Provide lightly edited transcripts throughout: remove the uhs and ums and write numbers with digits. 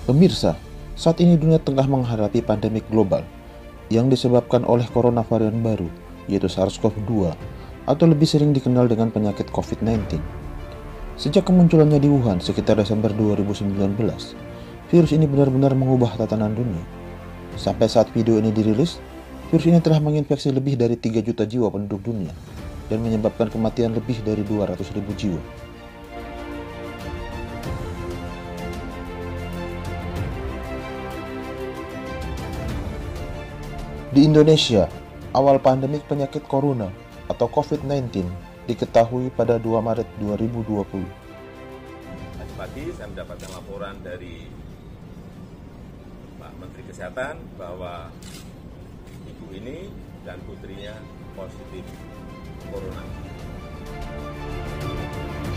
Pemirsa, saat ini dunia tengah menghadapi pandemik global yang disebabkan oleh coronavarian baru, yaitu SARS-CoV-2 atau lebih sering dikenal dengan penyakit COVID-19. Sejak kemunculannya di Wuhan sekitar Desember 2019, virus ini benar-benar mengubah tatanan dunia. Sampai saat video ini dirilis, virus ini telah menginfeksi lebih dari 3 juta jiwa penduduk dunia dan menyebabkan kematian lebih dari 200.000 jiwa. Di Indonesia, awal pandemik penyakit corona atau COVID-19 diketahui pada 2 Maret 2020. Tadi pagi saya mendapatkan laporan dari Pak Menteri Kesehatan bahwa ibu ini dan putrinya positif corona.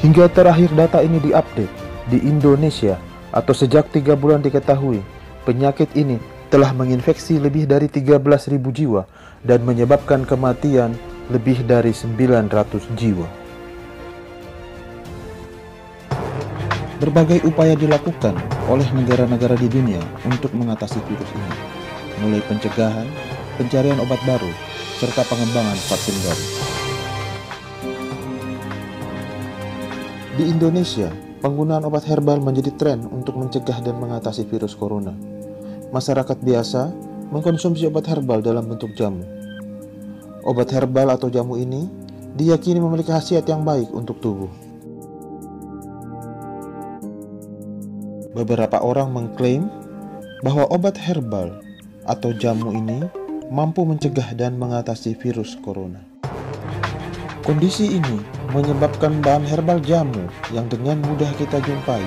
Hingga terakhir data ini diupdate, di Indonesia atau sejak 3 bulan diketahui, penyakit ini telah menginfeksi lebih dari 13.000 jiwa dan menyebabkan kematian lebih dari 900 jiwa. Berbagai upaya dilakukan oleh negara-negara di dunia untuk mengatasi virus ini, mulai pencegahan, pencarian obat baru, serta pengembangan vaksin baru. Di Indonesia, penggunaan obat herbal menjadi tren untuk mencegah dan mengatasi virus corona. Masyarakat biasa mengkonsumsi obat herbal dalam bentuk jamu. Obat herbal atau jamu ini diyakini memiliki khasiat yang baik untuk tubuh. Beberapa orang mengklaim bahwa obat herbal atau jamu ini mampu mencegah dan mengatasi virus corona. Kondisi ini menyebabkan bahan herbal jamu yang dengan mudah kita jumpai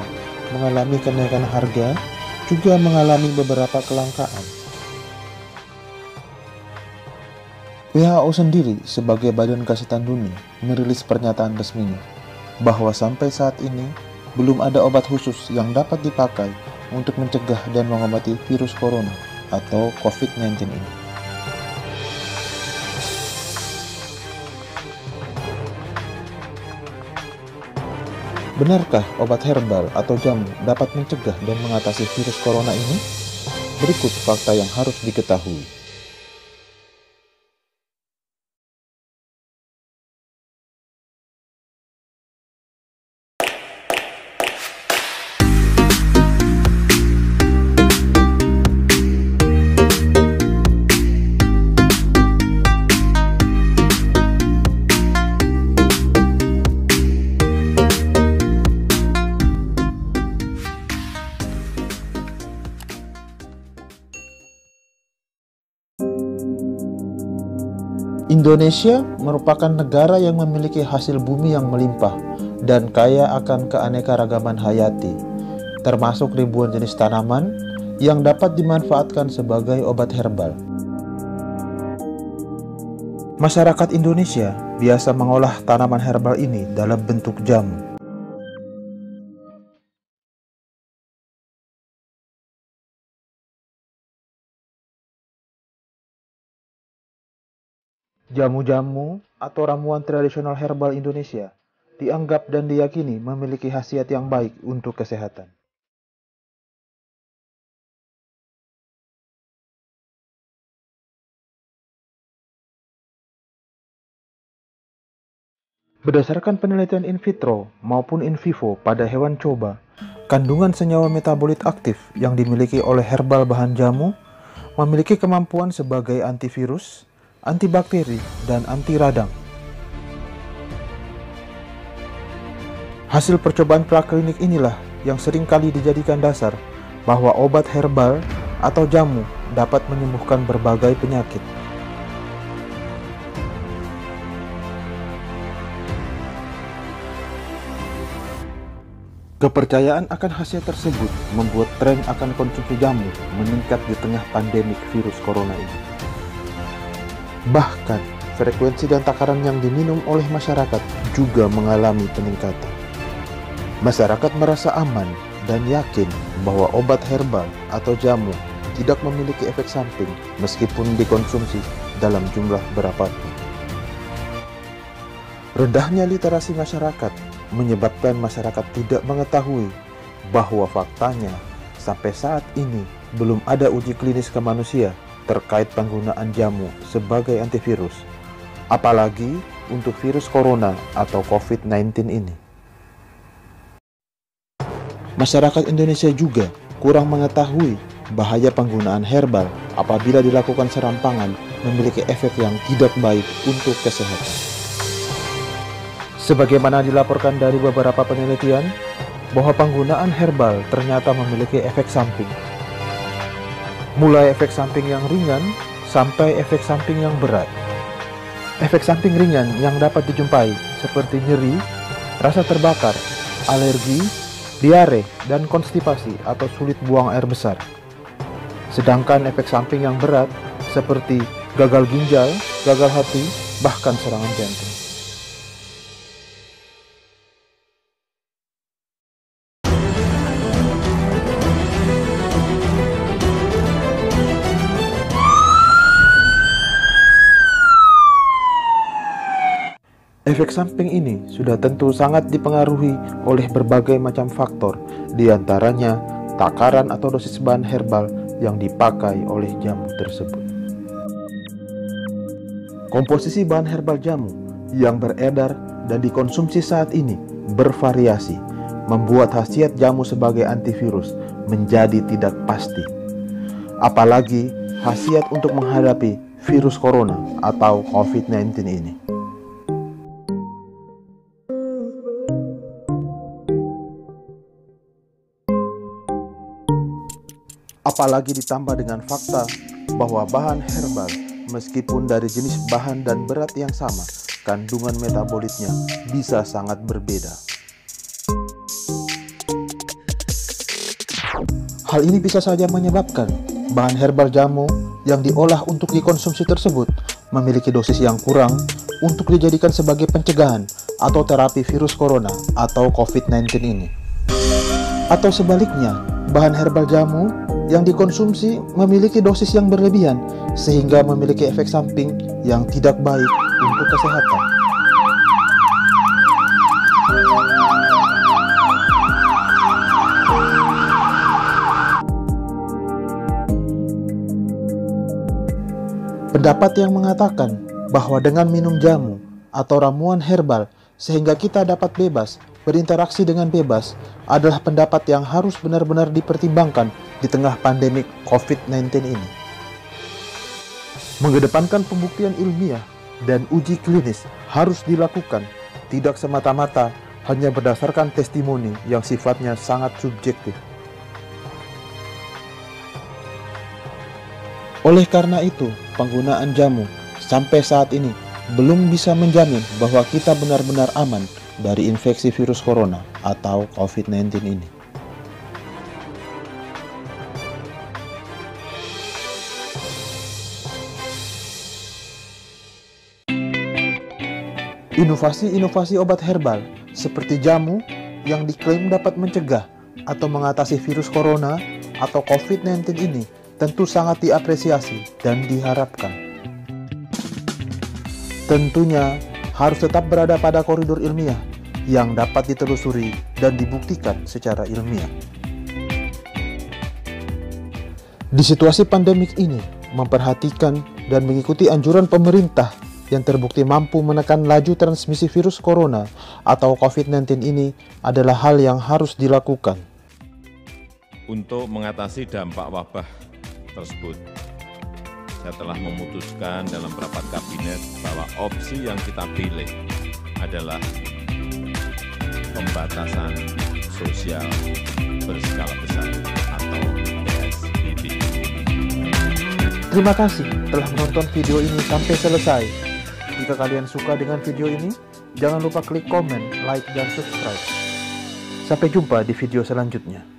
mengalami kenaikan harga, juga mengalami beberapa kelangkaan. WHO sendiri sebagai Badan Kesehatan Dunia merilis pernyataan resminya bahwa sampai saat ini belum ada obat khusus yang dapat dipakai untuk mencegah dan mengobati virus corona atau COVID-19 ini. Benarkah obat herbal atau jamu dapat mencegah dan mengatasi virus corona ini? Berikut fakta yang harus diketahui. Indonesia merupakan negara yang memiliki hasil bumi yang melimpah dan kaya akan keanekaragaman hayati, termasuk ribuan jenis tanaman yang dapat dimanfaatkan sebagai obat herbal. Masyarakat Indonesia biasa mengolah tanaman herbal ini dalam bentuk jamu. Jamu-jamu atau ramuan tradisional herbal Indonesia dianggap dan diyakini memiliki khasiat yang baik untuk kesehatan. Berdasarkan penelitian in vitro maupun in vivo pada hewan coba, kandungan senyawa metabolit aktif yang dimiliki oleh herbal bahan jamu memiliki kemampuan sebagai antivirus, antibakteri, dan anti radang. Hasil percobaan praklinik inilah yang seringkali dijadikan dasar bahwa obat herbal atau jamu dapat menyembuhkan berbagai penyakit. Kepercayaan akan khasiat tersebut membuat tren akan konsumsi jamu meningkat di tengah pandemik virus corona ini. Bahkan, frekuensi dan takaran yang diminum oleh masyarakat juga mengalami peningkatan. Masyarakat merasa aman dan yakin bahwa obat herbal atau jamu tidak memiliki efek samping meskipun dikonsumsi dalam jumlah berapapun. Rendahnya literasi masyarakat menyebabkan masyarakat tidak mengetahui bahwa faktanya sampai saat ini belum ada uji klinis ke manusia terkait penggunaan jamu sebagai antivirus, apalagi untuk virus corona atau COVID-19 ini. Masyarakat Indonesia juga kurang mengetahui bahaya penggunaan herbal apabila dilakukan serampangan memiliki efek yang tidak baik untuk kesehatan. Sebagaimana dilaporkan dari beberapa penelitian, bahwa penggunaan herbal ternyata memiliki efek samping. Mulai efek samping yang ringan sampai efek samping yang berat. Efek samping ringan yang dapat dijumpai seperti nyeri, rasa terbakar, alergi, diare, dan konstipasi atau sulit buang air besar. Sedangkan efek samping yang berat seperti gagal ginjal, gagal hati, bahkan serangan jantung. Efek samping ini sudah tentu sangat dipengaruhi oleh berbagai macam faktor, diantaranya takaran atau dosis bahan herbal yang dipakai oleh jamu tersebut. Komposisi bahan herbal jamu yang beredar dan dikonsumsi saat ini bervariasi, membuat khasiat jamu sebagai antivirus menjadi tidak pasti. Apalagi khasiat untuk menghadapi virus corona atau COVID-19 ini. Apalagi ditambah dengan fakta bahwa bahan herbal meskipun dari jenis bahan dan berat yang sama, kandungan metabolitnya bisa sangat berbeda. Hal ini bisa saja menyebabkan bahan herbal jamu yang diolah untuk dikonsumsi tersebut memiliki dosis yang kurang untuk dijadikan sebagai pencegahan atau terapi virus corona atau COVID-19 ini. Atau sebaliknya, bahan herbal jamu yang dikonsumsi memiliki dosis yang berlebihan sehingga memiliki efek samping yang tidak baik untuk kesehatan. Pendapat yang mengatakan bahwa dengan minum jamu atau ramuan herbal sehingga kita dapat bebas berinteraksi dengan bebas adalah pendapat yang harus benar-benar dipertimbangkan di tengah pandemik COVID-19 ini. Mengedepankan pembuktian ilmiah dan uji klinis harus dilakukan, tidak semata-mata hanya berdasarkan testimoni yang sifatnya sangat subjektif. Oleh karena itu, penggunaan jamu sampai saat ini belum bisa menjamin bahwa kita benar-benar aman dari infeksi virus corona atau COVID-19 ini. Inovasi-inovasi obat herbal seperti jamu yang diklaim dapat mencegah atau mengatasi virus corona atau COVID-19 ini tentu sangat diapresiasi dan diharapkan. Tentunya harus tetap berada pada koridor ilmiah yang dapat ditelusuri dan dibuktikan secara ilmiah. Di situasi pandemik ini, memperhatikan dan mengikuti anjuran pemerintah yang terbukti mampu menekan laju transmisi virus corona atau COVID-19 ini adalah hal yang harus dilakukan. Untuk mengatasi dampak wabah tersebut, saya telah memutuskan dalam rapat kabinet bahwa opsi yang kita pilih adalah pembatasan sosial berskala besar atau PSBB. Terima kasih telah menonton video ini sampai selesai. Jika kalian suka dengan video ini, jangan lupa klik komen, like, dan subscribe. Sampai jumpa di video selanjutnya.